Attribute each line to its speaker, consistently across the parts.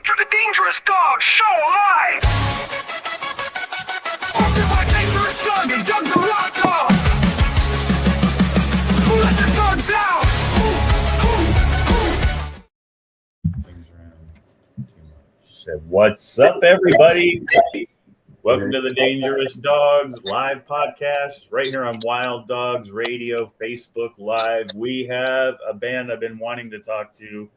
Speaker 1: to the Dangerous Dawgs Show Live! Hosted by Dangerous Dog and Doug the Rock Dog! Who let the dogs out?
Speaker 2: Said, what's up, everybody? Welcome to the Dangerous Dawgs live podcast right here on Wild Dogs Radio, Facebook Live. We have a band I've been wanting to talk to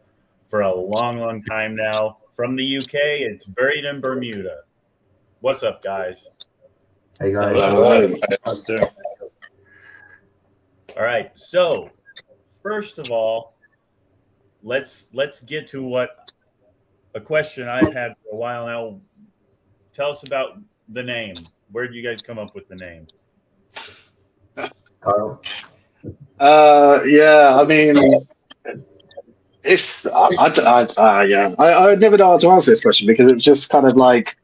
Speaker 2: for a long time now. From the UK, it's Buried in Bermuda. What's up, guys?
Speaker 3: Hey, guys.
Speaker 4: Hello.
Speaker 2: How's it doing? All right, so first of all, let's get to what a question I've had for a while now. Tell us about the name. Where did you guys come up with the name?
Speaker 3: Kyle.
Speaker 4: Yeah, I mean, it's I never know how to answer this question because it's just kind of like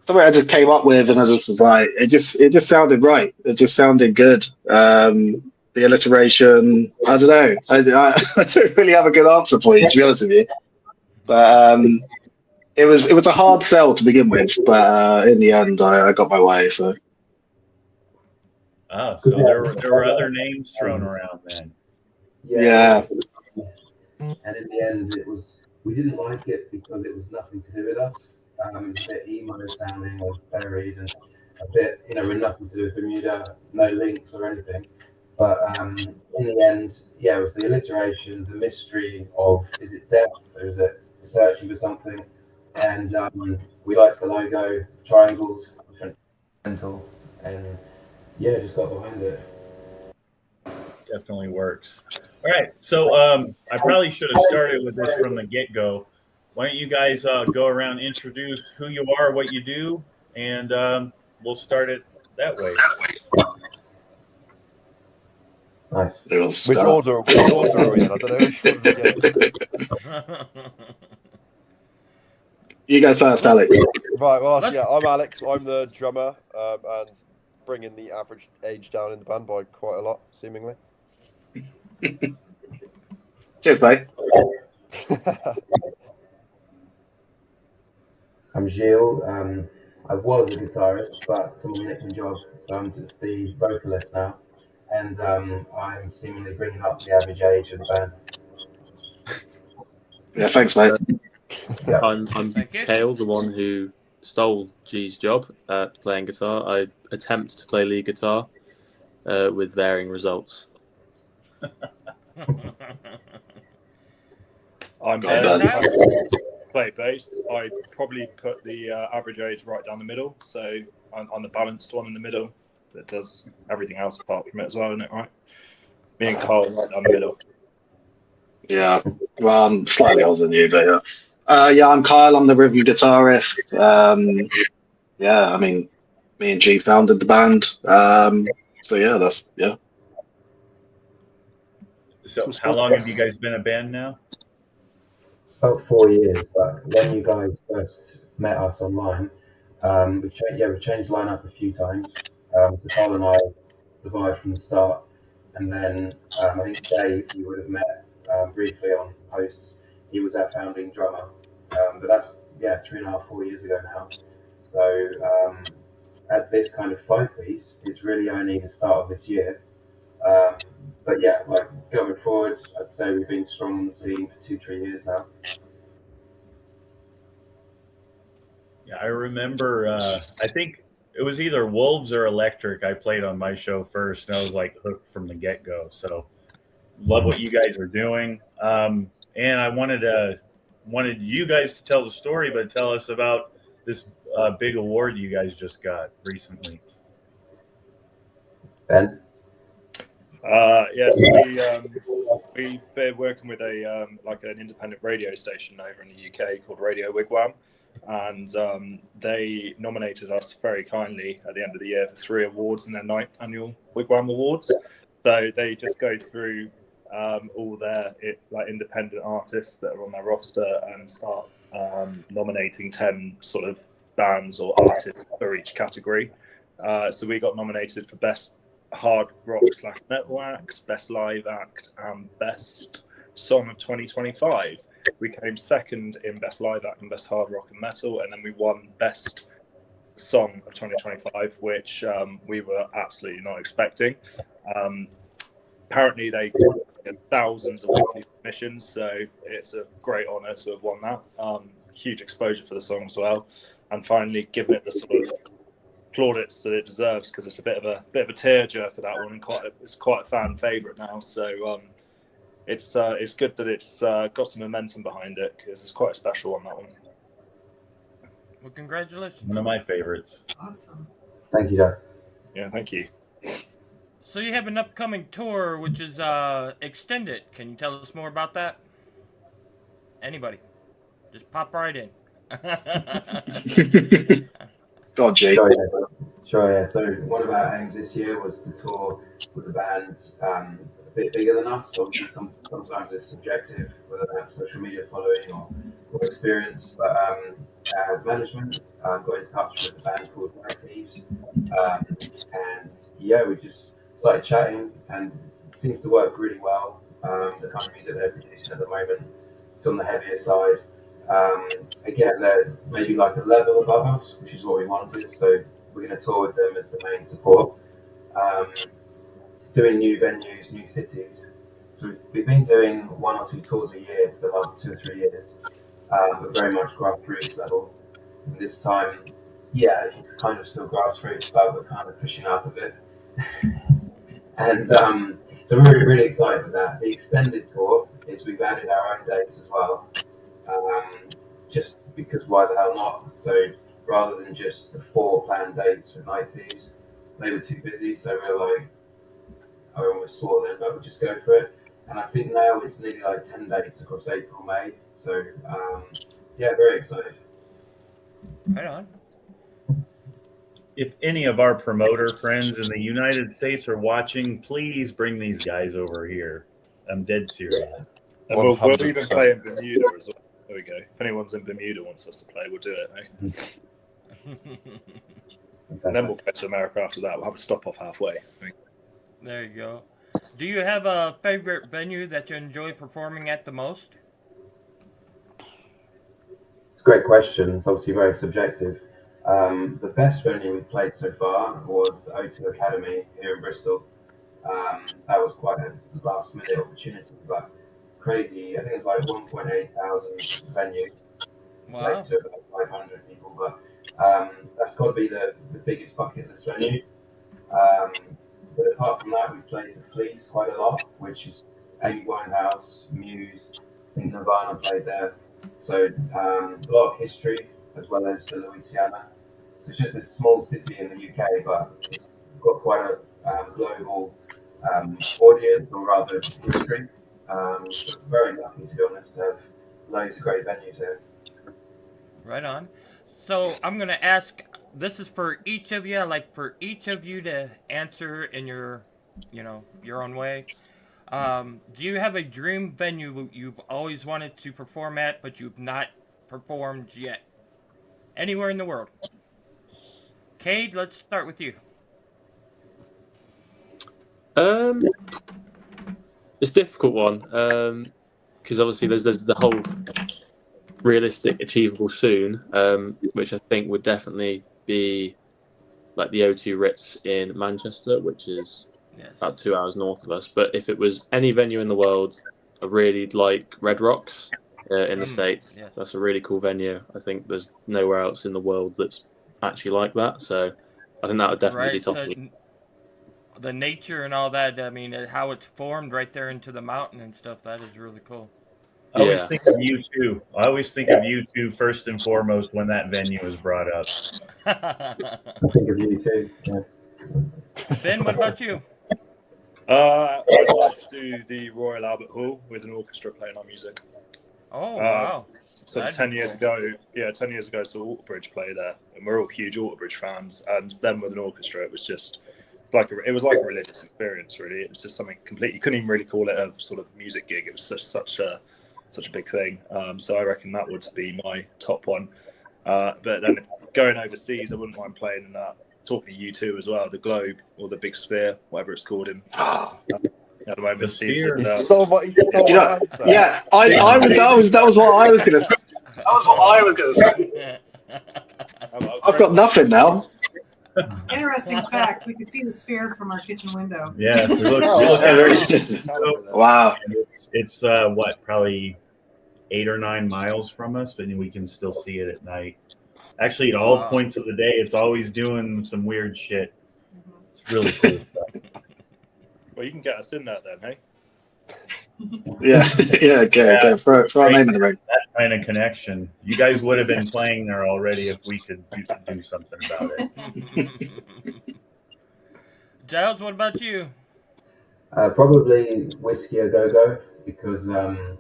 Speaker 4: something I just came up with, and I just was like, it just sounded right. It just sounded good. The alliteration, I don't know. I don't really have a good answer for you, to be honest with you. But it was a hard sell to begin with, but in the end, I got my way. So.
Speaker 2: Oh, so there were other names thrown around then.
Speaker 4: Yeah.
Speaker 3: And in the end, we didn't like it because it was nothing to do with us. It was a bit emo sounding or buried, and a bit, with nothing to do with Bermuda, no links or anything. But in the end, yeah, it was the alliteration, the mystery of, is it death or is it searching for something? And we liked the logo, triangles, mental, and yeah, just got behind it.
Speaker 2: Definitely works. All right, so I probably should have started with this from the get-go. Why don't you guys go around, introduce who you are, what you do, and we'll start it that way.
Speaker 3: Nice.
Speaker 5: Which order are we in? I don't know which order we get.
Speaker 4: You go first, Alex.
Speaker 5: Right, well, yeah, I'm Alex. I'm the drummer and bringing the average age down in the band by quite a lot, seemingly.
Speaker 4: Cheers, mate.
Speaker 3: I'm Gilles. I was a guitarist, but someone nicked my job, so I'm just the vocalist now. And I'm seemingly bringing up the average age of the band.
Speaker 4: Yeah, thanks, mate.
Speaker 3: Yep.
Speaker 6: I'm Kale, the one who stole G's job at playing guitar. I attempt to play lead guitar with varying results.
Speaker 7: I'm Ben. I play bass. I probably put the average age right down the middle, so I'm the balanced one in the middle that does everything else apart from it as well, isn't it, right? Me and Carl right down the middle.
Speaker 4: Yeah, well, I'm slightly older than you, but yeah, I'm Kyle. I'm the rhythm guitarist. Yeah, I mean, me and G founded the band. So yeah.
Speaker 2: So how long have you guys been a band now?
Speaker 3: It's about 4 years, but when you guys first met us online, we've changed lineup a few times. So Carl and I survived from the start, and then I think Dave, you would have met briefly on hosts. He was our founding drummer, but that's 3.5, 4 years ago now. So as this kind of 5-piece, it's really only the start of this year. But yeah, like going forward, I'd say we've been strong on the scene for 2-3 years now.
Speaker 2: Yeah, I remember, I think it was either Wolves or Electric I played on my show first, and I was like hooked from the get-go. So love what you guys are doing. And I wanted you guys to tell the story, but tell us about this big award you guys just got recently.
Speaker 3: Ben?
Speaker 7: Yes, we've been working with an independent radio station over in the UK called Radio Wigwam, and they nominated us very kindly at the end of the year for 3 awards in their 9th annual Wigwam Awards. So they just go through all their independent artists that are on their roster and start nominating 10 sort of bands or artists for each category. So we got nominated for Best Hard Rock / Metal Act, Best Live Act, and Best Song of 2025. We came second in Best Live Act and Best Hard Rock and Metal, and then we won Best Song of 2025, which we were absolutely not expecting. Apparently, they get thousands of weekly submissions, so it's a great honour to have won that. Huge exposure for the song as well, and finally given it the sort of plaudits that it deserves, because it's a bit of a tearjerker, that one, and it's quite a fan favourite now. So it's good that it's got some momentum behind it, because it's quite a special one, that one.
Speaker 8: Well, congratulations.
Speaker 2: One of my favorites.
Speaker 9: Awesome.
Speaker 3: Thank you, Doug.
Speaker 7: Yeah, thank you.
Speaker 8: So you have an upcoming tour, which is extended. Can you tell us more about that? Anybody? Just pop right in.
Speaker 4: God, Jake.
Speaker 3: Sure, yeah. So one of our aims this year was to tour with a band a bit bigger than us. Obviously, sometimes it's subjective, whether that's social media following or experience. But our management got in touch with a band called White Thieves, and yeah, we just started chatting, and it seems to work really well. The kind of music they're producing at the moment is on the heavier side. Again, they're maybe like a level above us, which is what we wanted. So we're going to tour with them as the main support. Doing new venues, new cities. So we've been doing 1 or 2 tours a year for the last 2 or 3 years, but very much grassroots level. And this time, yeah, it's kind of still grassroots, but we're kind of pushing up a bit. And so we're really, really excited with that. The extended tour is we've added our own dates as well. Just because why the hell not? So rather than just the 4 planned dates with Night Thieves, they were too busy, so we were like, I almost swore then, but we'll just go for it. And I think now it's nearly like 10 dates across April, May. So yeah, very excited.
Speaker 8: Right on.
Speaker 2: If any of our promoter friends in the United States are watching, please bring these guys over here. I'm dead serious.
Speaker 7: And we'll even
Speaker 5: 100%.
Speaker 7: play in Bermuda as well. There we go. If anyone's in Bermuda wants us to play, we'll do it. Eh? And then we'll go to America after that. We'll have a stop off halfway.
Speaker 8: There you go. Do you have a favorite venue that you enjoy performing at the most?
Speaker 3: It's a great question. It's obviously very subjective. The best venue we've played so far was the O2 Academy here in Bristol. That was quite a last minute opportunity, but crazy. I think it was like 1.8 thousand venue.
Speaker 8: Wow.
Speaker 3: Played to about 500 people, but that's got to be the biggest bucket list venue. But apart from that, we've played the Fleece quite a lot, which is Amy Winehouse, Muse, I think Nirvana played there. So a lot of history as well as the Louisiana. So it's just a small city in the UK, but it's got quite a global audience, or rather history. So very lucky, to be honest, to have loads of great venues here.
Speaker 8: Right on. So I'm gonna ask. This is for each of you. I'd like for each of you to answer in your own way. Do you have a dream venue you've always wanted to perform at, but you've not performed yet? Anywhere in the world. Cade, let's start with you.
Speaker 6: It's a difficult one because obviously there's the whole realistic, achievable soon, which I think would definitely be like the O2 Ritz in Manchester, which is about 2 hours north of us. But if it was any venue in the world, I really like Red Rocks in the States.
Speaker 8: Yes.
Speaker 6: That's a really cool venue. I think there's nowhere else in the world that's actually like that. So I think that would definitely be top of it.
Speaker 8: The nature and all that, I mean, how it's formed right there into the mountain and stuff, that is really cool.
Speaker 2: I always think of you two. I always think of you two first and foremost when that venue is brought up.
Speaker 3: I think of you too. Yeah.
Speaker 8: Ben, what about you?
Speaker 7: I'd like to do the Royal Albert Hall with an orchestra playing our music.
Speaker 8: Oh, wow.
Speaker 7: So 10 years ago, 10 years ago, saw Alterbridge play there, and we're all huge Alterbridge fans. And then with an orchestra, it was just it was like a religious experience, really. It was just something completely. You couldn't even really call it a sort of music gig. It was such a big thing. So I reckon that would be my top one. But then going overseas, I wouldn't mind playing in that. Talking to U2 as well, the Globe or the Big Sphere, whatever it's called in At the moment,
Speaker 2: The
Speaker 7: seems
Speaker 2: sphere.
Speaker 7: that,
Speaker 5: He stole my
Speaker 4: You know,
Speaker 5: answer.
Speaker 4: yeah, that was what I was gonna say. That was what I was gonna say. I've got nothing now.
Speaker 9: Interesting fact: we could see the sphere from our kitchen window.
Speaker 2: Yes, we look
Speaker 5: Oh,
Speaker 2: at our
Speaker 5: wow.
Speaker 4: Wow.
Speaker 2: it's what, probably 8 or 9 miles from us, but we can still see it at night. Actually, at all
Speaker 8: Wow.
Speaker 2: points of the day, it's always doing some weird shit. It's really cool stuff.
Speaker 7: well, you can get us in there then, hey?
Speaker 4: Yeah, yeah, okay. Throw our name in the ring.
Speaker 2: That kind of connection. You guys would have been playing there already if we could do something about it.
Speaker 8: Giles, what about you?
Speaker 3: Probably Whiskey A Go Go because I'm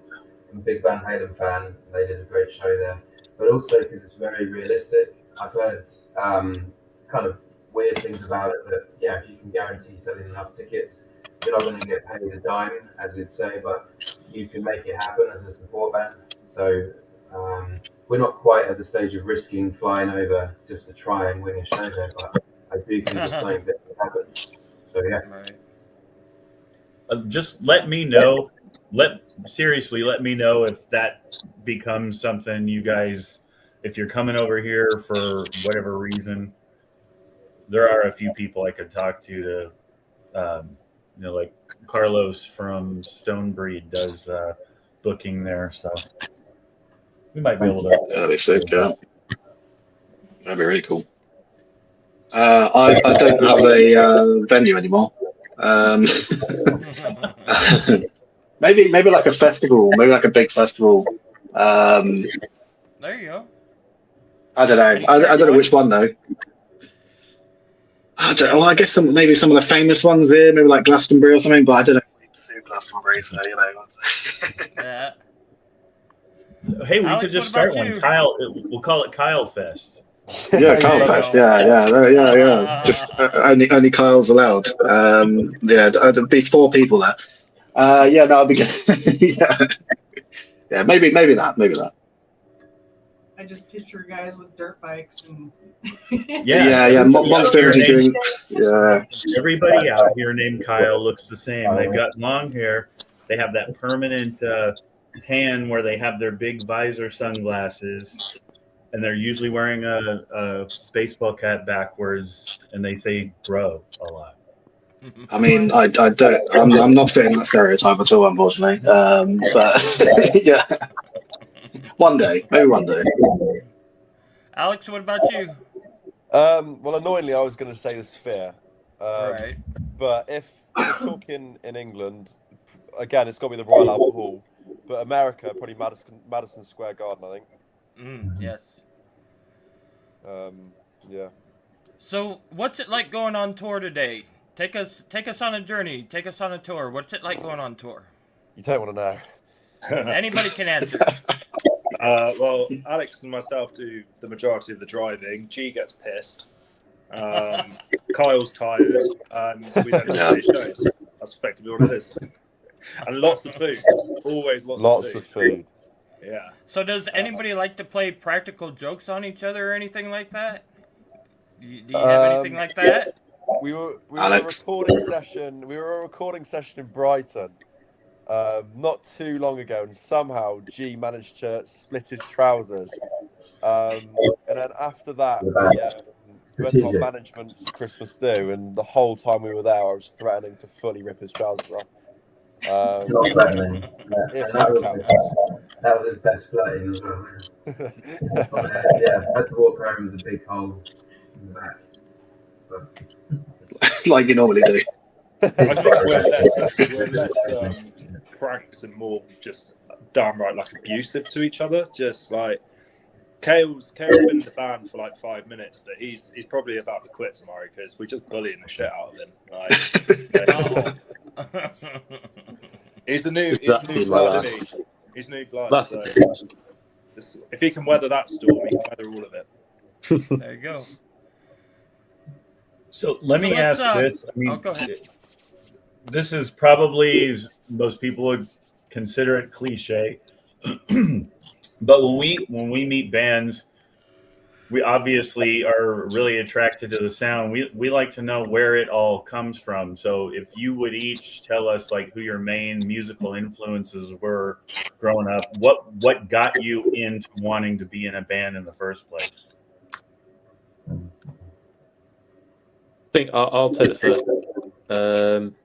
Speaker 3: a big Van Halen fan. They did a great show there, but also because it's very realistic. I've heard kind of weird things about it. That yeah, if you can guarantee selling enough tickets, you're not going to get paid a dime, as you'd say, but you can make it happen as a support band. So we're not quite at the stage of risking flying over just to try and win a show there, but I do think it's something that can happen. So yeah.
Speaker 8: Right.
Speaker 2: Just let me know. Seriously, let me know if that becomes something you guys. If you're coming over here for whatever reason, there are a few people I could talk to like Carlos from Stonebreed does booking there, so we might be able to.
Speaker 4: That'd be sick, yeah. That'd be really cool. I don't have a venue anymore. Maybe like a festival, maybe like a big festival.
Speaker 8: There you go.
Speaker 4: I don't know. I don't know which one though. I don't know. Well, I guess maybe some of the famous ones here, maybe like Glastonbury or something. But I don't know. Pursue Glastonbury, so you know.
Speaker 8: Yeah.
Speaker 2: Hey, we
Speaker 8: Alex,
Speaker 2: could just
Speaker 8: what about
Speaker 2: start one.
Speaker 8: you?
Speaker 2: Kyle, we'll call it Kyle Fest.
Speaker 4: Yeah, Kyle Fest. Yeah. Just only Kyle's allowed. Yeah, there'd be 4 people there. Yeah, no, I'd be good. yeah, maybe that.
Speaker 9: I just picture guys with dirt bikes and
Speaker 2: Yeah.
Speaker 4: Monster energy drinks. Yeah.
Speaker 2: Everybody out here named Kyle looks the same. They've got long hair. They have that permanent tan where they have their big visor sunglasses, and they're usually wearing a baseball cap backwards, and they say "bro" a lot.
Speaker 4: I mean, I don't. I'm not fitting that stereotype at all, unfortunately. But yeah, maybe one day.
Speaker 8: Alex, what about you?
Speaker 5: Well, annoyingly, I was going to say the Sphere.
Speaker 8: Right.
Speaker 5: But if we're talking in England, again, it's got to be the Royal Albert Hall. But America, probably Madison Square Garden, I think.
Speaker 8: Yes.
Speaker 5: Yeah.
Speaker 8: So, what's it like going on tour today? Take us on a journey. Take us on a tour. What's it like going on tour?
Speaker 5: You don't want to know.
Speaker 8: Anybody can answer.
Speaker 7: Well, Alex and myself do the majority of the driving. G gets pissed. Kyle's tired, and we don't play shows. That's effectively what it is. And lots of food. Always lots
Speaker 5: of food.
Speaker 7: Yeah.
Speaker 8: So, does anybody like to play practical jokes on each other or anything like that? Do you have anything like that?
Speaker 5: We were
Speaker 4: Alex.
Speaker 5: a recording session in Brighton not too long ago, and somehow G managed to split his trousers. And then after that, we went to our management's Christmas do, and the whole time we were there, I was threatening to fully rip his trousers off.
Speaker 3: Not threatening. That was his best flirting as well. Yeah, I had to walk around with a big hole in the back. But
Speaker 4: Like you normally do.
Speaker 7: I think we're less pranks and more just downright like abusive to each other. Just like Kale's been in the band for like 5 minutes, but he's probably about to quit tomorrow because we're just bullying the shit out of him. He's the new blood, isn't he? He's new blood. So if he can weather that storm, he can weather all of it.
Speaker 8: There you go.
Speaker 2: So let me ask this. I mean,
Speaker 8: go ahead.
Speaker 2: This is probably, most people would consider it cliche, but when we meet bands, we obviously are really attracted to the sound. We like to know where it all comes from. So if you would each tell us like who your main musical influences were growing up, what got you into wanting to be in a band in the first place?
Speaker 6: I think I'll take the first.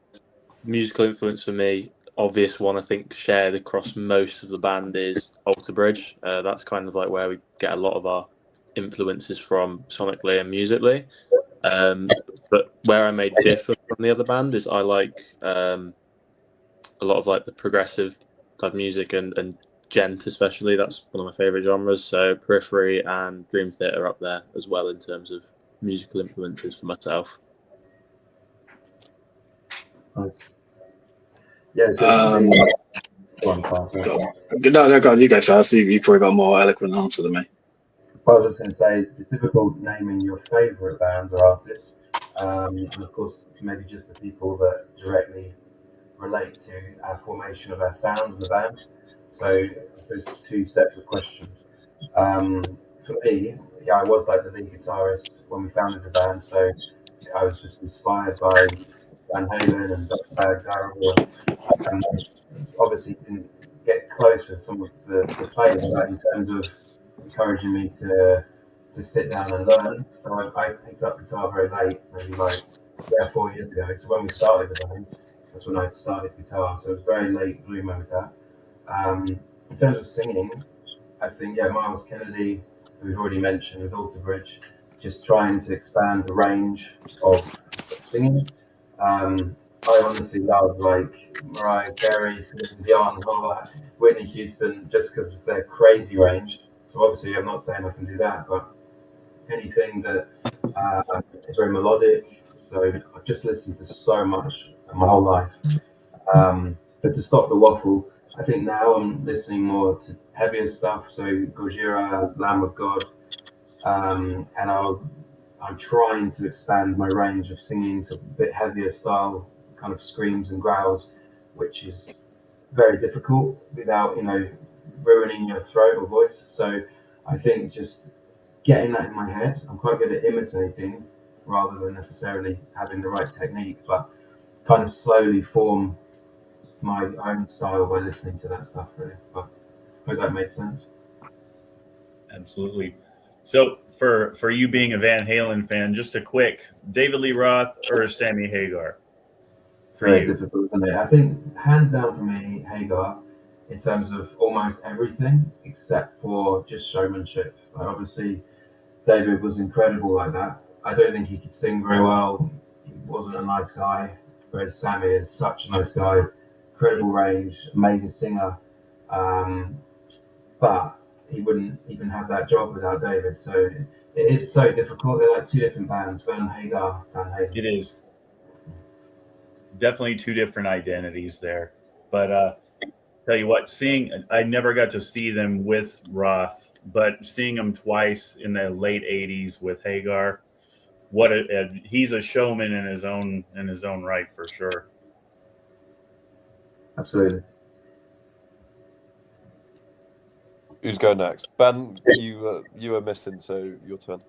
Speaker 6: Musical influence for me, obvious one I think shared across most of the band is Alter Bridge. That's kind of like where we get a lot of our influences from sonically and musically. But where I may differ from the other band is I like a lot of like the progressive type music and gent especially. That's one of my favourite genres. So Periphery and Dream Theater up there as well in terms of musical influences for myself.
Speaker 3: Nice. Yeah, so go on, Carl, sorry.
Speaker 4: No, go on, you go first. You probably got a more eloquent answer than me.
Speaker 3: What I was just going to say is it's difficult naming your favourite bands or artists, and of course maybe just the people that directly relate to our formation of our sound in the band. So I suppose two separate questions. For me, yeah, I was like the lead guitarist when we founded the band, so I was just inspired by Van Halen and Darrell. Obviously, didn't get close with some of the players, but in terms of encouraging me to sit down and learn. So I picked up guitar very late, maybe like 4 years ago. So when we started the band, that's when I started guitar. So it was very late bloomer with that. In terms of singing, I think Miles Kennedy, who we've already mentioned with Alter Bridge, just trying to expand the range of singing. I honestly love like Mariah Carey, Celine Dion, all that, Whitney Houston, just because of their crazy range. So obviously, I'm not saying I can do that, but anything that is very melodic. So I've just listened to so much my whole life. But to stop the waffle, I think now I'm listening more to heavier stuff. So Gojira, Lamb of God, and I'm trying to expand my range of singing to a bit heavier style, kind of screams and growls, which is very difficult without ruining your throat or voice. So I think just getting that in my head, I'm quite good at imitating rather than necessarily having the right technique, but kind of slowly form my own style by listening to that stuff really. But I hope that made sense.
Speaker 2: Absolutely. So for you being a Van Halen fan, just a quick David Lee Roth or Sammy Hagar for
Speaker 3: Very
Speaker 2: you?
Speaker 3: difficult, isn't it? I think hands down for me, Hagar, in terms of almost everything except for just showmanship. Like obviously, David was incredible like that. I don't think he could sing very well. He wasn't a nice guy, whereas Sammy is such a nice guy. Incredible range, amazing singer. Um, but he wouldn't even have that job without David. So it is so difficult. They're like two different bands, Van Hagar, Van Halen.
Speaker 2: It is definitely two different identities there. But tell you what, I never got to see them with Roth, but seeing them twice in the late '80s with Hagar, he's a showman in his own right for sure.
Speaker 3: Absolutely.
Speaker 5: Who's going next? Ben, you were missing, so your turn.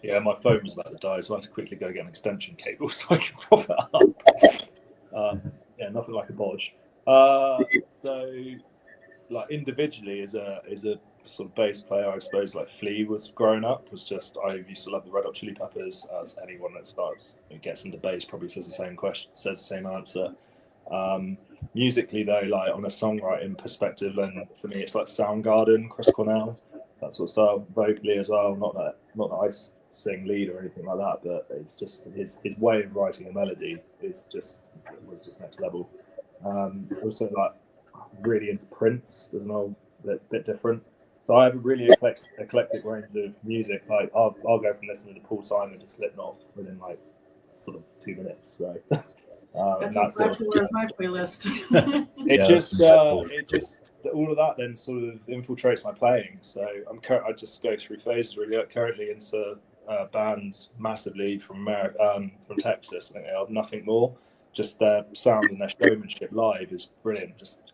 Speaker 7: Yeah, my phone was about to die, so I had to quickly go get an extension cable so I can prop it up. Yeah, nothing like a bodge. So, like individually, as a sort of bass player, I suppose like Flea was growing up. I used to love the Red Hot Chili Peppers. As anyone that gets into bass probably says the same answer. Musically though, like on a songwriting perspective, and for me, it's like Soundgarden, Chris Cornell, that sort of style. Vocally as well, not that I sing lead or anything like that, but it's just his way of writing a melody was just next level. Also, like really into Prince, there's an old bit different. So I have a really eclectic range of music. Like I'll go from listening to Paul Simon to Slipknot within like sort of 2 minutes. So
Speaker 9: That's as popular as my playlist.
Speaker 7: it just all of that then sort of infiltrates my playing. So I just go through phases really. Currently into bands massively from Texas. I think they are Nothing More. Just their sound and their showmanship live is brilliant. Just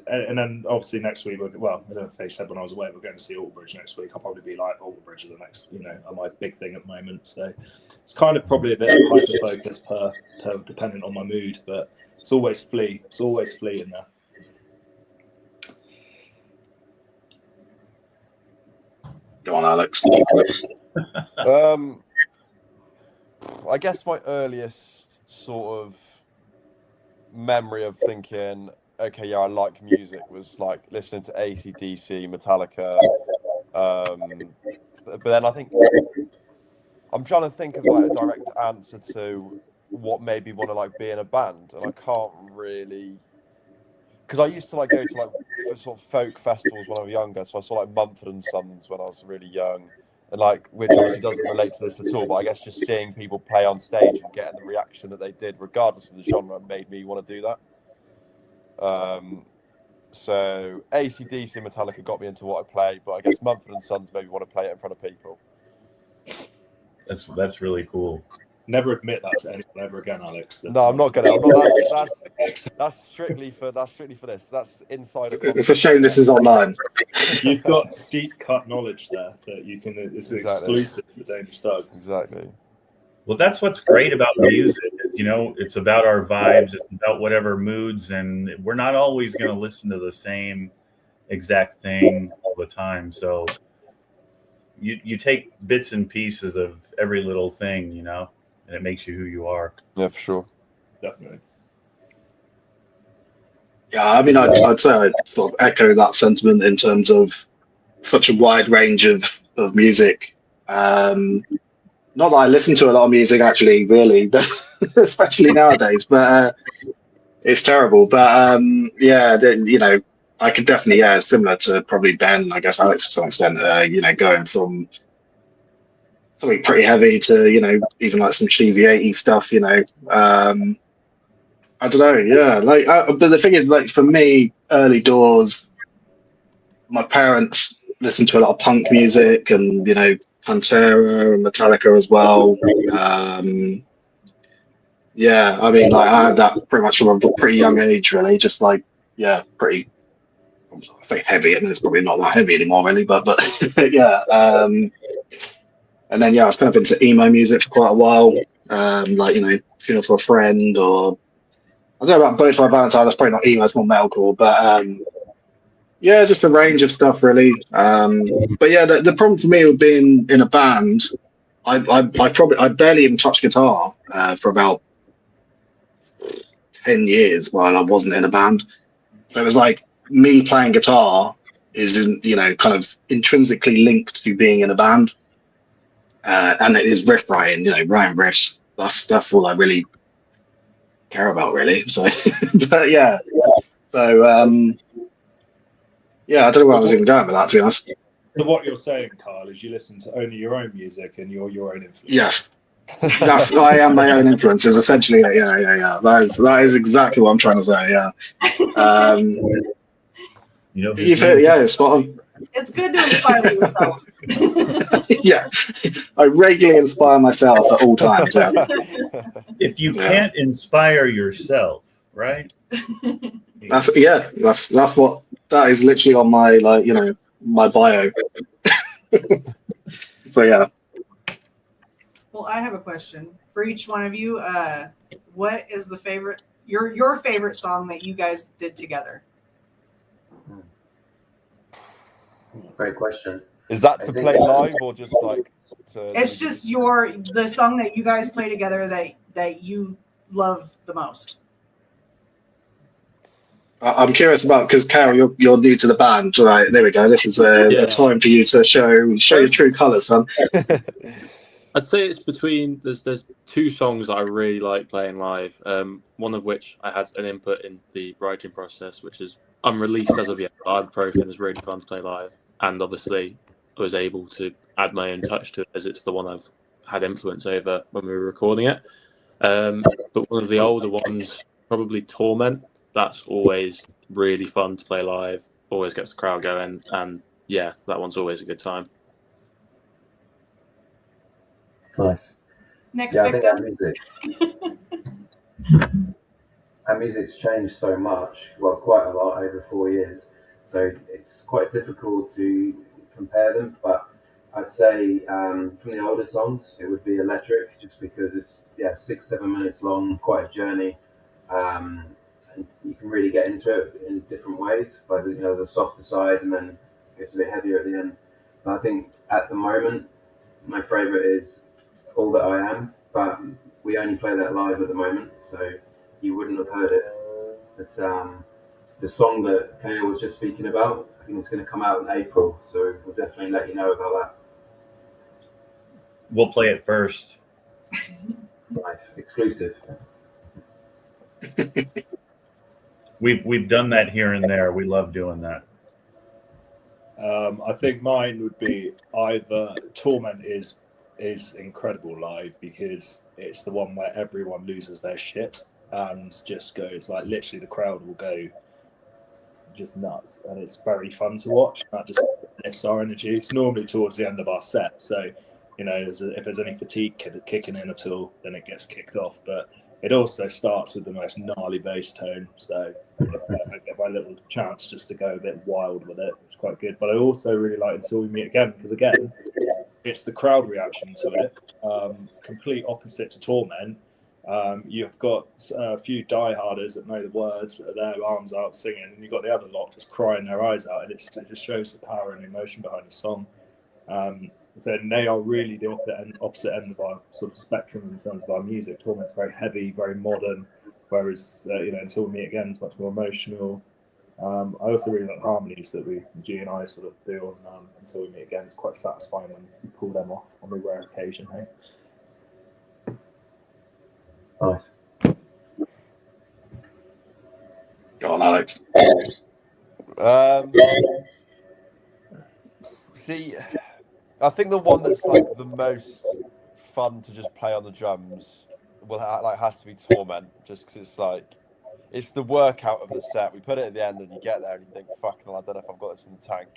Speaker 7: and then obviously next week, well, I don't know if they said when I was away, we're going to see Alderbridge next week. I'll probably be like Alderbridge the next, my big thing at the moment. So it's kind of probably a bit hyper focus per dependent on my mood, but it's always Flea. It's always Flea in there.
Speaker 4: Go on, Alex.
Speaker 5: I guess my earliest sort of memory of thinking, okay, yeah, I like music was like listening to AC/DC, Metallica. But then I think I'm trying to think of like a direct answer to what made me want to like be in a band, and I can't really, because I used to like go to like sort of folk festivals when I was younger. So I saw like Mumford & Sons when I was really young, and like, which obviously doesn't relate to this at all, but I guess just seeing people play on stage and getting the reaction that they did, regardless of the genre, made me want to do that. So AC/DC and Metallica got me into what I play, but I guess Mumford & Sons made me want to play it in front of people.
Speaker 2: That's really cool.
Speaker 7: Never admit that to anyone ever again, Alex.
Speaker 5: No, I'm not gonna. That's strictly for this. That's inside.
Speaker 4: It's a shame this is online.
Speaker 7: You've got deep cut knowledge there that you can. It's exclusive for Dangerous Doug.
Speaker 5: Exactly.
Speaker 2: Well, that's what's great about music. Is, it's about our vibes. It's about whatever moods, and we're not always going to listen to the same exact thing all the time. So you take bits and pieces of every little thing, and it makes you who you are.
Speaker 5: Yeah, for sure.
Speaker 7: Definitely.
Speaker 4: Yeah, I mean, I'd say I'd sort of echo that sentiment in terms of such a wide range of music. Not that I listen to a lot of music, actually, really, especially nowadays, but it's terrible. But yeah, I could definitely, similar to probably Ben, I guess Alex to some extent, going from something pretty heavy to, even like some cheesy 80s stuff, I don't know, yeah. But the thing is, like, for me, early doors, my parents listened to a lot of punk music and, Pantera and Metallica as well. Yeah, I mean, like, I had that pretty much from a pretty young age, really. Just like, yeah, pretty. I think heavy. I mean, it's probably not that heavy anymore, really. But yeah. And then I was kind of into emo music for quite a while. Like Funeral for a Friend, or I don't know about Both My Valentine. That's probably not emo. It's more metalcore, but. Yeah, just a range of stuff, really. But yeah, the problem for me with being in a band, I barely even touched guitar for about 10 years while I wasn't in a band. So it was like me playing guitar is, kind of intrinsically linked to being in a band, and it is riff writing. Writing riffs. That's all I really care about, really. So, but yeah, so. Yeah, I don't know where I was even going with that, to be honest.
Speaker 7: So what you're saying, Kyle, is you listen to only your own music and you're your own influence.
Speaker 4: Yes, I am my own influence. Is essentially, yeah. That is exactly what I'm trying to say. Yeah. It's spot on.
Speaker 9: It's good to inspire yourself.
Speaker 4: Yeah, I regularly inspire myself at all times. Yeah.
Speaker 2: If you can't inspire yourself, right?
Speaker 4: That's what that is literally on my my bio. So yeah.
Speaker 9: Well, I have a question for each one of you. What is the favorite your favorite song that you guys did together?
Speaker 3: Great question.
Speaker 5: Is that to play live or just like to?
Speaker 9: It's just the song that you guys play together that you love the most.
Speaker 4: I'm curious about, because Carol, you're new to the band, right? There we go. This is a time for you to show your true colours, son.
Speaker 6: I'd say it's between there's two songs that I really like playing live. One of which I had an input in the writing process, which is unreleased as of yet. Ibuprofen is really fun to play live, and obviously I was able to add my own touch to it, as it's the one I've had influence over when we were recording it. But one of the older ones, probably Torment. That's always really fun to play live. Always gets the crowd going, and yeah, that one's always a good time.
Speaker 3: Nice.
Speaker 9: Next
Speaker 3: yeah,
Speaker 9: victim.
Speaker 3: I our music's changed so much, well, quite a lot over 4 years. So it's quite difficult to compare them. But I'd say from the older songs, it would be Electric, just because it's 6-7 minutes long, quite a journey, and you can really get into it in different ways. Like there's a softer side, and then it gets a bit heavier at the end. But I think at the moment, my favourite is All That I Am, but we only play that live at the moment, so you wouldn't have heard it. But the song that Kale was just speaking about, I think it's going to come out in April, so we'll definitely let you know about that.
Speaker 2: We'll play it first.
Speaker 3: Nice, exclusive.
Speaker 2: We've done that here and there. We love doing that.
Speaker 7: I think mine would be either Torment is incredible live, because it's the one where everyone loses their shit and just goes, like, literally the crowd will go just nuts, and it's very fun to watch. That just lifts our energy. It's normally towards the end of our set, so if there's any fatigue kicking in at all, then it gets kicked off. But it also starts with the most gnarly bass tone, so I get my little chance just to go a bit wild with it. It's quite good. But I also really like Until We Meet Again, because again, it's the crowd reaction to it. Complete opposite to Torment. You've got a few dieharders that know the words, that are there, arms out, singing, and you've got the other lot just crying their eyes out, and it just shows the power and emotion behind the song. So they are really the opposite end of our sort of spectrum in terms of our music. Torment's very heavy, very modern, whereas Until We Meet Again is much more emotional. I also really like the harmonies that G and I sort of do on Until We Meet Again. It's quite satisfying when you pull them off on a rare occasion. Hey?
Speaker 3: Nice.
Speaker 4: Go on, Alex.
Speaker 5: See, I think the one that's like the most fun to just play on the drums has to be Torment, just because it's the workout of the set. We put it at the end, and you get there and you think, "Fucking hell, I don't know if I've got this in the tank,"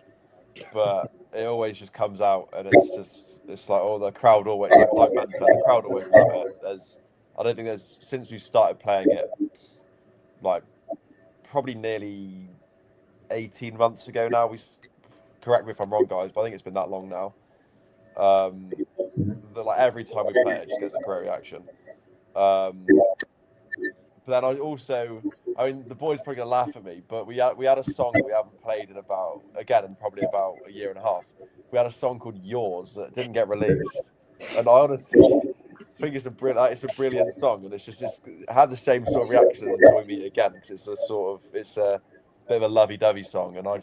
Speaker 5: but it always just comes out, and it's like, oh, the crowd always like Ben said, the crowd always love it. I don't think there's, since we started playing it, like probably nearly 18 months ago now. Correct me if I'm wrong, guys, but I think it's been that long now. Like every time we play it, just gets a great reaction. But then the boys are probably gonna laugh at me, but we had a song that we haven't played in probably about a year and a half. We had a song called Yours that didn't get released, and I honestly think it's a brilliant song, and it had the same sort of reaction as Until We Meet Again, because it's a bit of a lovey-dovey song, and I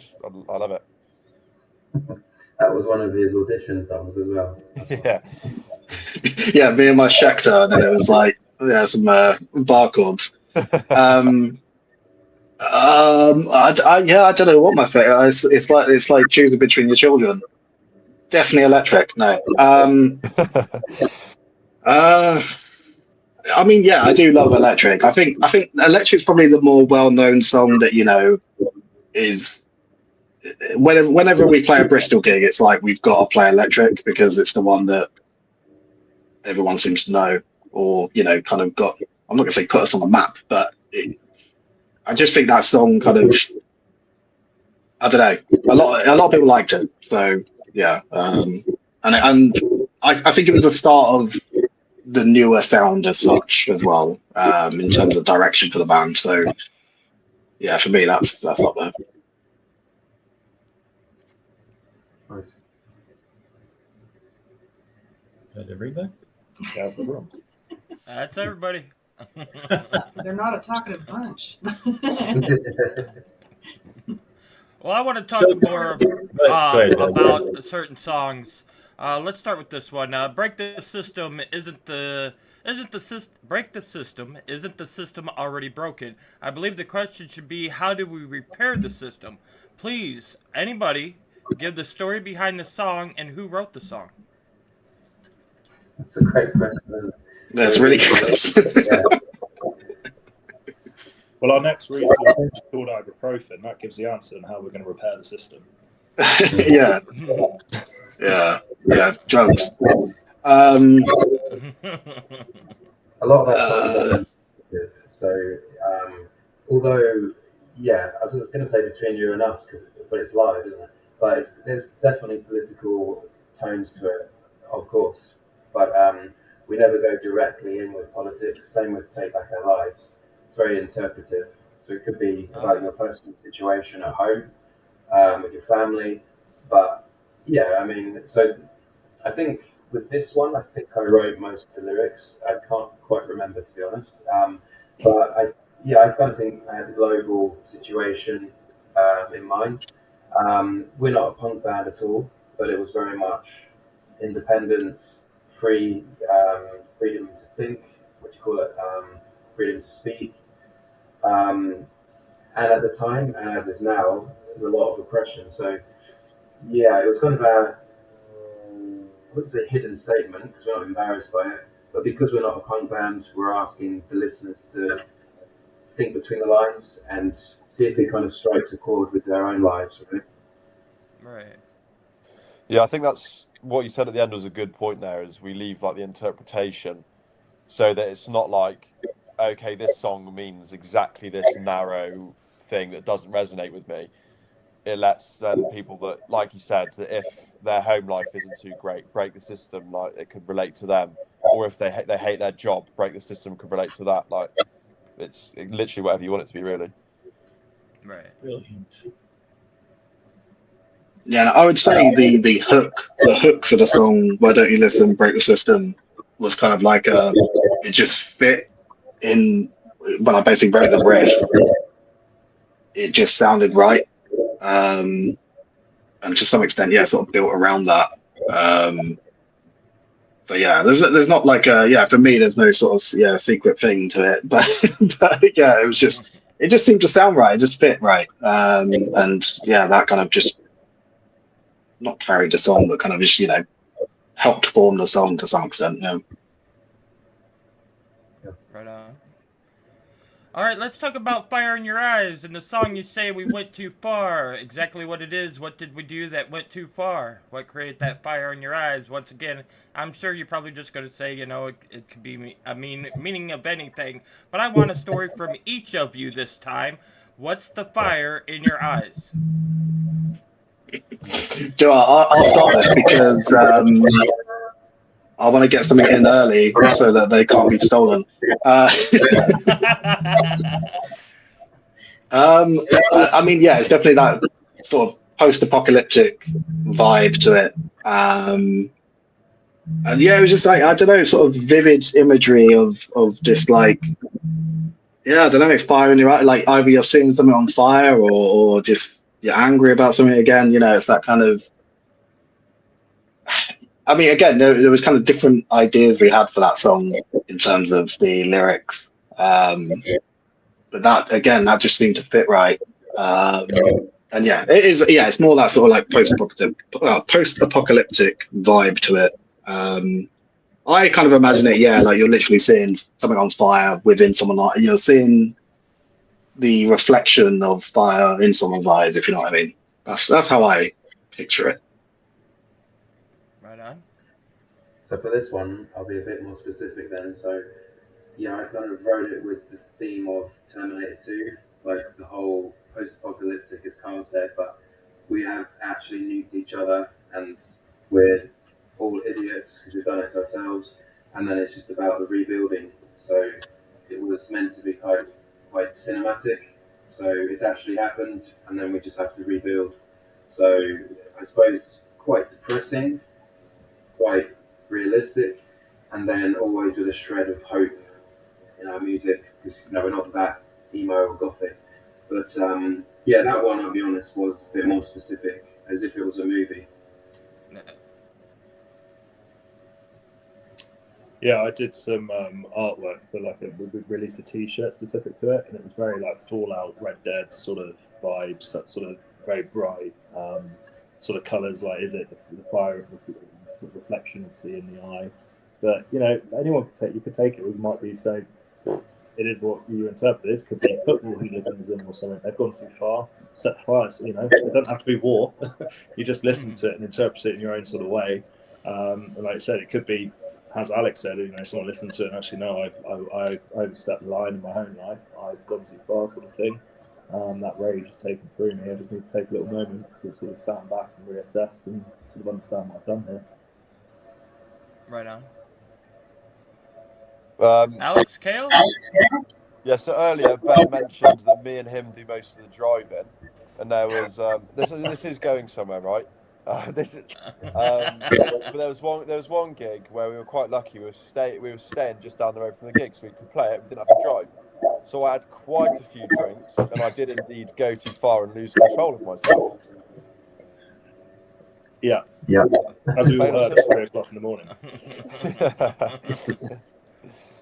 Speaker 5: love it.
Speaker 3: That was one of his audition songs as well.
Speaker 5: Yeah.
Speaker 4: Yeah, me and my Schecter, and then it was like, some bar chords. I don't know what my favorite. It's like choosing between your children. Definitely Electric. No. I mean, yeah, I do love Electric. I think Electric's probably the more well-known song that is. Whenever we play a Bristol gig, it's like we've got to play Electric, because it's the one that everyone seems to know, or kind of got. I'm not gonna say put us on the map, but I just think that song kind of. I don't know. A lot of people liked it, so yeah. And I think it was the start of the newer sound as such as well, in terms of direction for the band. So yeah, for me, that's up there.
Speaker 3: Nice.
Speaker 2: Is that everybody?
Speaker 7: Yeah,
Speaker 8: That's everybody.
Speaker 9: They're not a talkative bunch.
Speaker 8: Well, I want to talk more about certain songs. Let's start with this one. Break the System isn't the system already broken? I believe the question should be, how do we repair the system? Please, anybody, give the story behind the song and who wrote the song.
Speaker 3: It's a great question, isn't it?
Speaker 4: That's really good.
Speaker 3: Yeah.
Speaker 7: Well, our next research is called ibuprofen. That gives the answer on how we're going to repair the system.
Speaker 4: Yeah. Drugs.
Speaker 3: A lot of that songs are sensitive, so Although, yeah, I was going to say between you and us, but it's live, isn't it? But there's definitely political tones to it, of course. But we never go directly in with politics. Same with Take Back Our Lives. It's very interpretive. So it could be about your personal situation at home, with your family. But yeah, I mean, so I think with this one, I think I wrote most of the lyrics. I can't quite remember, to be honest. But I kind of think I had the global situation in mind. We're not a punk band at all, but it was very much independence, freedom to think. What do you call it? Freedom to speak. And at the time, and as is now, there's a lot of oppression. So yeah, it was kind of I wouldn't say hidden statement because we're not embarrassed by it, but because we're not a punk band, we're asking the listeners to think between the lines and see if it kind of strikes a chord with their own lives. Really.
Speaker 8: Right.
Speaker 5: Yeah, I think that's what you said at the end was a good point there, is we leave like the interpretation so that it's not like, okay, this song means exactly this narrow thing that doesn't resonate with me. It lets then people that, like you said, that if their home life isn't too great, Break the System, like it could relate to them. Or if they hate their job, Break the System could relate to that. Like it's literally whatever you want it to be, really.
Speaker 8: Right.
Speaker 2: Brilliant.
Speaker 4: Yeah, and I would say the hook for the song "Why Don't You Listen, Break the System" was kind of like it just fit in. When I basically wrote the riff, it just sounded right, and to some extent, yeah, sort of built around that. But yeah, there's not like for me, there's no sort of secret thing to it, but yeah, it just seemed to sound right, it just fit right, and yeah, that kind of just not carried the song, but kind of just helped form the song to some extent. Yeah.
Speaker 8: Right on. All right, let's talk about Fire in Your Eyes. In the song, you say we went too far. Exactly what it is. What did we do that went too far? What created that fire in your eyes? Once again, I'm sure you're probably just going to say, it could be a meaning of anything. But I want a story from each of you this time. What's the fire in your eyes?
Speaker 4: Joe, I'll start this because I want to get something in early so that they can't be stolen. I mean, yeah, it's definitely that sort of post-apocalyptic vibe to it. And yeah, it was just like, I don't know, sort of vivid imagery of just like, yeah, I don't know, fire in your eye, like either you're seeing something on fire or just you're angry about something again. It's that kind of. I mean, again, there was kind of different ideas we had for that song in terms of the lyrics, but that just seemed to fit right. And yeah, it is. Yeah, it's more that sort of like post-apocalyptic vibe to it. I kind of imagine it, yeah, like you're literally seeing something on fire within someone, like you're seeing the reflection of fire in someone's eyes, if you know what I mean. That's how I picture it.
Speaker 8: Right on.
Speaker 3: So for this one, I'll be a bit more specific then. So yeah, I kind of wrote it with the theme of Terminator 2, like the whole post-apocalyptic, as Carl said, but we have actually nuked each other and we're all idiots because we've done it to ourselves, and then it's just about the rebuilding. So it was meant to be quite cinematic. So it's actually happened, and then we just have to rebuild. So I suppose quite depressing, quite realistic, and then always with a shred of hope in our music because we're not that emo or gothic. But yeah, that one, I'll be honest, was a bit more specific, as if it was a movie.
Speaker 7: Yeah, I did some artwork for we released a T-shirt specific to it, and it was very like Fallout, Red Dead sort of vibes. That sort of very bright sort of colours. Like, is it the fire reflection obviously in the eye? But anyone could take it. We might be saying it is what you interpret. It could be football hooliganism or something. They've gone too far. Set fires. It don't have to be war. You just listen to it and interpret it in your own sort of way. And like I said, it could be as Alex said, someone listened to it and actually, no, I overstepped the line in my own life. I've gone too far, sort of thing. That rage has taken through me. I just need to take little moments to sort of stand back and reassess and sort of understand what I've done here.
Speaker 8: Right on.
Speaker 5: Um,
Speaker 8: Alex Kale?
Speaker 5: Yeah, so earlier Ben mentioned that me and him do most of the driving, and there was this is going somewhere, right? This is, but there was one gig where we were quite lucky. We were staying just down the road from the gig, so we could play it. We didn't have to drive, so I had quite a few drinks, and I did indeed go too far and lose control of myself.
Speaker 7: Yeah,
Speaker 3: Yeah.
Speaker 7: as we all heard at 3 o'clock in the morning.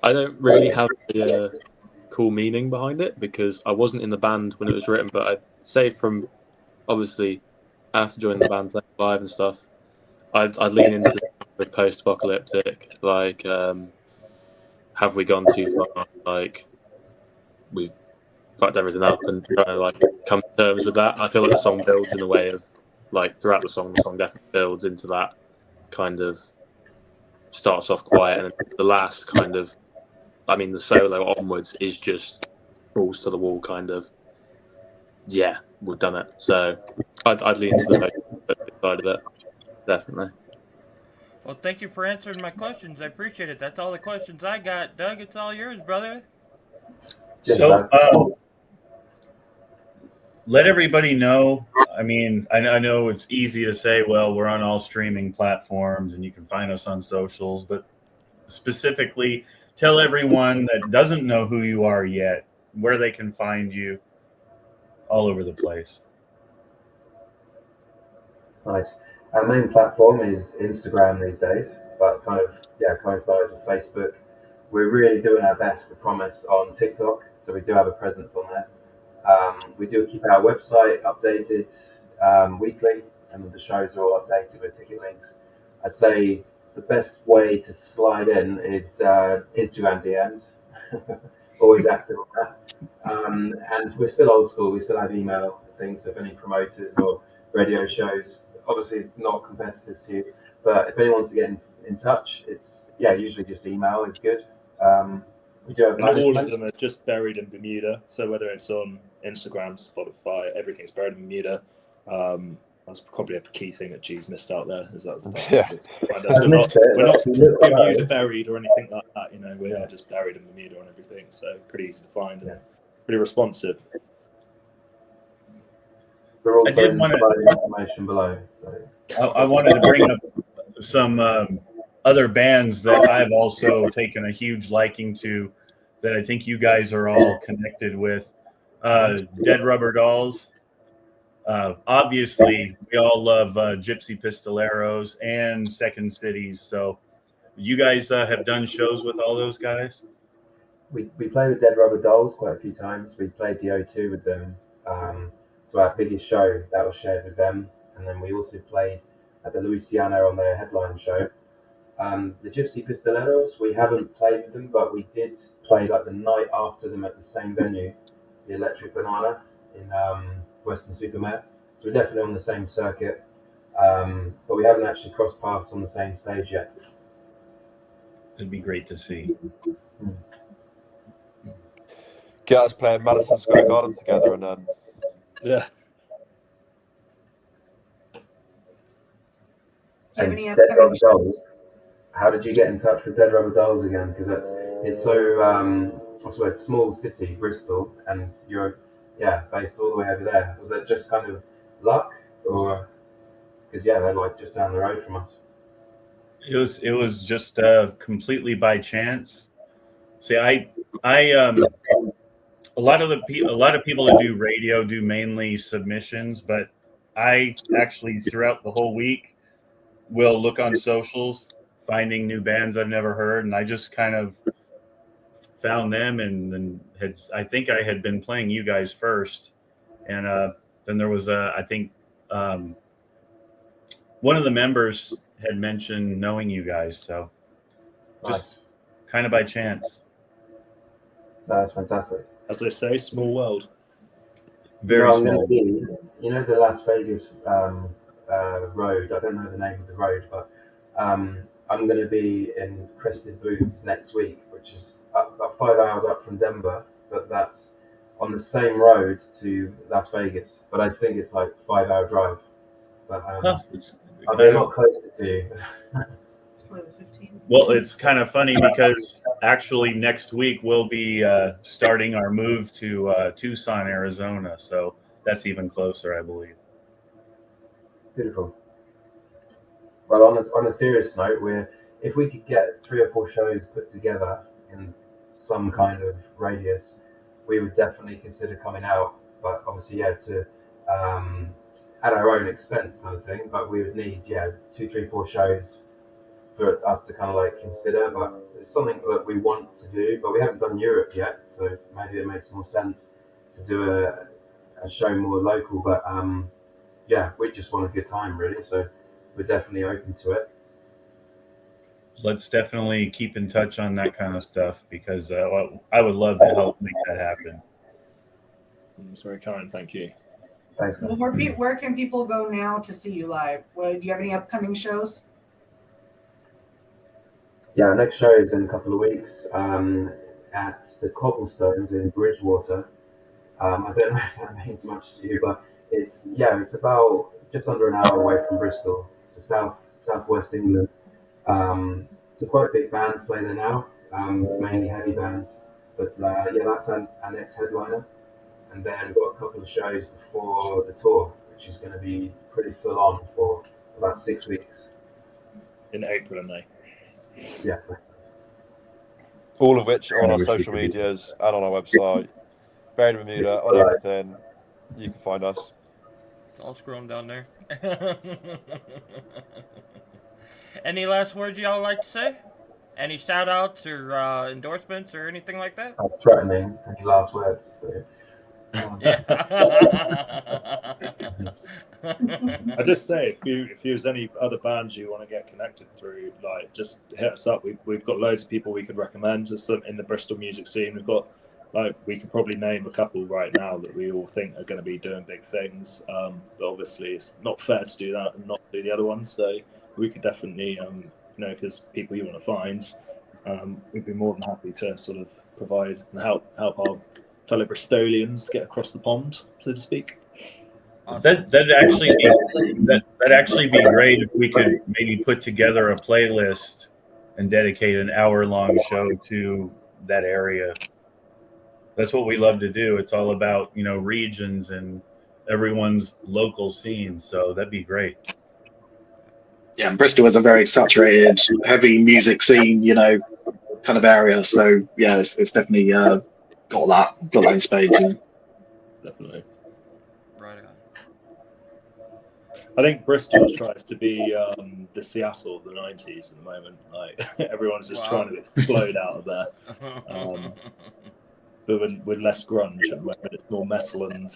Speaker 6: I don't really have the cool meaning behind it because I wasn't in the band when it was written, but I'd say from obviously after joining the band, playing live and stuff, I'd lean into the post-apocalyptic, like have we gone too far? Like we've fucked everything up and trying to like come to terms with that. I feel like the song builds in a way of like throughout the song definitely builds into that kind of starts off quiet and then the last kind of, I mean, the solo onwards is just balls to the wall kind of. Yeah, we've done it. So I'd lean to the side of it, definitely.
Speaker 8: Well, thank you for answering my questions. I appreciate it. That's all the questions I got. Doug, it's all yours, brother.
Speaker 2: So let everybody know. I mean, I know it's easy to say, well, we're on all streaming platforms and you can find us on socials, but specifically tell everyone that doesn't know who you are yet where they can find you all over the place.
Speaker 3: Nice. Our main platform is Instagram these days, but kind of coincides with Facebook. We're really doing our best, we promise, on TikTok, so we do have a presence on there. We do keep our website updated weekly, and the shows are all updated with ticket links. I'd say the best way to slide in is Instagram DMs. Always active on that. And we're still old school. We still have email things. So if any promoters or radio shows, obviously not competitors to you, but if anyone wants to get in touch, it's usually just email is good. We do have
Speaker 7: And all of
Speaker 3: management.
Speaker 7: them are just buried in Bermuda. So whether it's on Instagram, Spotify, everything's buried in Bermuda. That's probably a key thing that G's missed out there. Is that we're not Bermuda buried or anything like that. We are just buried in Bermuda and everything. So pretty easy to find and pretty responsive.
Speaker 3: We're also in the slide information below. So
Speaker 2: I wanted to bring up some other bands that I've also taken a huge liking to that I think you guys are all connected with. Dead Rubber Dolls. Obviously, we all love Gypsy Pistoleros and Second Cities. So you guys have done shows with all those guys?
Speaker 3: We played with Dead Rubber Dolls quite a few times. We played the O2 with them. So our biggest show, that was shared with them. And then we also played at the Louisiana on their headline show. The Gypsy Pistoleros, we haven't played with them, but we did play like the night after them at the same venue, the Electric Banana in Western-super-Mare. So we're definitely on the same circuit, but we haven't actually crossed paths on the same stage yet.
Speaker 2: It'd be great to see.
Speaker 5: Get us playing Madison Square Garden together and then.
Speaker 7: Yeah.
Speaker 3: And Dead Rubber Dolls. How did you get in touch with Dead Rubber Dolls again? Because it's so it's small city, Bristol, and you're based all the way over there. Was that just kind of luck, or because they're like just down the road from us?
Speaker 2: It was just completely by chance. See, I a lot of people that do radio do mainly submissions, but I actually throughout the whole week will look on socials, finding new bands I've never heard, and I just kind of found them, and I think I had been playing you guys first, and then there was I think one of the members had mentioned knowing you guys, so just kind of by chance.
Speaker 3: That's fantastic.
Speaker 7: As they say, small world.
Speaker 2: Very small.
Speaker 3: The Las Vegas road. I don't know the name of the road, but I'm I'm going to be in Crested Boots next week, which is about 5 hours up from Denver, but that's on the same road to Las Vegas. But I think it's like 5 hour drive. But
Speaker 2: It's
Speaker 3: I'll be
Speaker 2: kind
Speaker 3: a
Speaker 2: of
Speaker 3: lot closer to you.
Speaker 9: It's probably the 15th.
Speaker 2: Well, it's kind of funny because actually next week we'll be starting our move to Tucson, Arizona. So that's even closer, I believe.
Speaker 3: Beautiful. Well, on a serious note, if we could get 3 or 4 shows put together in some kind of radius, we would definitely consider coming out. But obviously, to at our own expense, kind of thing. But we would need 2, 3, 4 shows for us to kind of like consider. But it's something that we want to do, but we haven't done Europe yet, so maybe it makes more sense to do a show more local. But we just want a good time, really. So we're definitely open to it.
Speaker 2: Let's definitely keep in touch on that kind of stuff because I would love to help make that happen.
Speaker 7: It's very kind. Thank you.
Speaker 3: Thanks, man.
Speaker 9: Well, where can people go now to see you live? Do you have any upcoming shows?
Speaker 3: Yeah, our next show is in a couple of weeks at the Cobblestones in Bridgewater. I don't know if that means much to you, but it's about just under an hour away from Bristol, so southwest England. So quite big bands play there now, mainly heavy bands. But that's our next headliner. And then we've got a couple of shows before the tour, which is going to be pretty full on for about 6 weeks.
Speaker 7: In April and May.
Speaker 3: Yeah.
Speaker 5: All of which are on
Speaker 3: I
Speaker 5: our
Speaker 3: wish we
Speaker 5: social
Speaker 3: could do
Speaker 5: medias and on our website. Buried in Bermuda, on everything. You can find us.
Speaker 8: I'll scroll them down there. Any last words y'all like to say? Any shout outs or endorsements or anything like that?
Speaker 3: That's threatening. Any last words?
Speaker 8: Yeah.
Speaker 7: I just say if there's any other bands you want to get connected through, like just hit us up. We've got loads of people we could recommend. Just in the Bristol music scene, we've got we could probably name a couple right now that we all think are going to be doing big things. But obviously, it's not fair to do that and not do the other ones. So we could definitely, if there's people you want to find, we'd be more than happy to sort of provide and help our fellow Bristolians get across the pond, so to speak.
Speaker 2: That'd actually be great if we could maybe put together a playlist and dedicate an hour-long show to that area. That's what we love to do. It's all about regions and everyone's local scene. So that'd be great.
Speaker 4: Yeah, Bristol is a very saturated, heavy music scene, kind of area. So yeah, it's definitely got that in spades. Yeah.
Speaker 7: Definitely.
Speaker 8: Right on.
Speaker 7: I think Bristol tries to be the Seattle of the 90s at the moment. Like everyone's just trying to explode out of there. But with less grunge at the moment, it's more metal and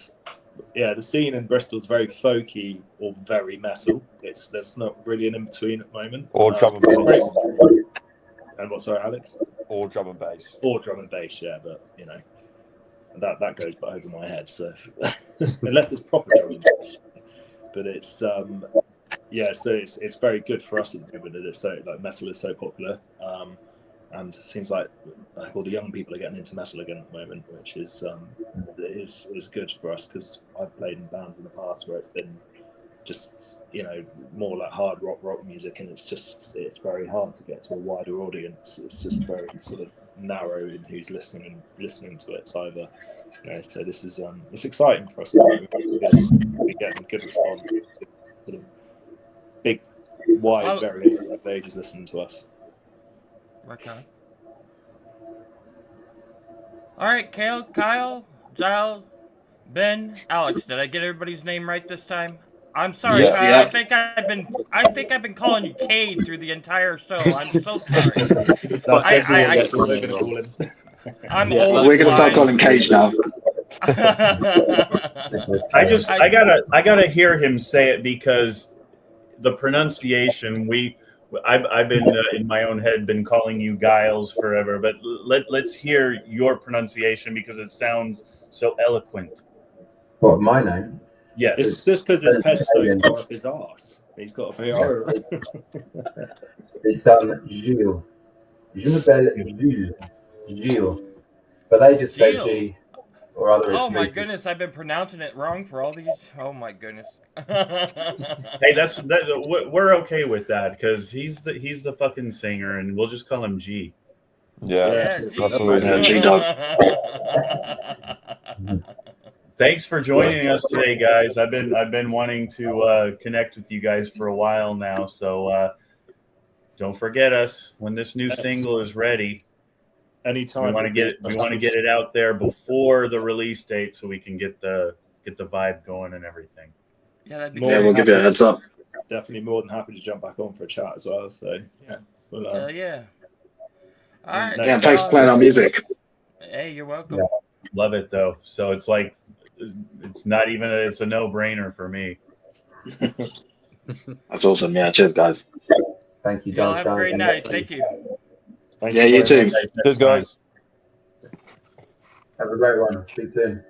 Speaker 7: the scene in Bristol is very folky or very metal. There's not really an in between at the moment.
Speaker 5: Or drum and bass.
Speaker 7: And what? Sorry, Alex.
Speaker 5: Or drum and bass.
Speaker 7: Or drum and bass, yeah. But that goes over my head. So unless it's proper drum and bass, but it's so it's very good for us at the moment that it's so metal is so popular. And it seems like all the young people are getting into metal again at the moment, which is good for us because I've played in bands in the past where it's been just more like hard rock music, and it's very hard to get to a wider audience. It's just very sort of narrow in who's listening to it. So either so this is it's exciting for us at the moment because we're getting good response, sort of big, wide variety of ages listening to us.
Speaker 8: Okay. All right, Kyle, Giles, Ben, Alex. Did I get everybody's name right this time? I'm sorry,
Speaker 5: Yeah.
Speaker 8: Kyle.
Speaker 4: Yeah.
Speaker 8: I think I've been calling you Cade through the entire show. I'm so sorry.
Speaker 7: That's
Speaker 8: I
Speaker 7: what we're going to call him.
Speaker 8: I'm
Speaker 6: Yeah,
Speaker 8: old.
Speaker 4: We're going to start calling Cage now.
Speaker 2: I gotta hear him say it because the pronunciation I've been in my own head been calling you Giles forever, but let's hear your pronunciation because it sounds so eloquent.
Speaker 3: What, my name?
Speaker 2: Yes.
Speaker 7: It's just because his head's so far up his arse. He's got a PR.
Speaker 3: It's Gilles. Je m'appelle Gilles. But they just say
Speaker 8: Gilles.
Speaker 3: G or other
Speaker 8: Oh my
Speaker 3: extremities.
Speaker 8: goodness, I've been pronouncing it wrong for all these. Oh my goodness.
Speaker 2: Hey, we're okay with that because he's the fucking singer, and we'll just call him G.
Speaker 5: Yeah,
Speaker 8: Yeah,
Speaker 5: absolutely.
Speaker 4: Yeah, G-Dog.
Speaker 2: Thanks for joining us today, guys. I've been wanting to connect with you guys for a while now, so don't forget us when this new single is ready.
Speaker 7: Anytime.
Speaker 2: We want to get it out there before the release date so we can get the vibe going and everything.
Speaker 8: Yeah, that'd be
Speaker 7: More
Speaker 4: Yeah,
Speaker 8: great.
Speaker 4: we'll give you a heads up.
Speaker 7: Definitely more than happy to jump back on for a chat as well. So yeah, we'll,
Speaker 8: Hell yeah. All right.
Speaker 7: Yeah,
Speaker 4: Yeah, thanks for playing our music.
Speaker 8: Hey, you're welcome.
Speaker 3: Yeah.
Speaker 2: Love it though. So it's like it's not even it's a no-brainer for me.
Speaker 4: That's awesome. Yeah, cheers, guys.
Speaker 3: Thank you,
Speaker 8: Y'all
Speaker 3: Doug.
Speaker 8: have a great night. Thank you.
Speaker 4: Yeah, you too.
Speaker 5: Cheers, guys.
Speaker 3: Have a great one. Speak soon.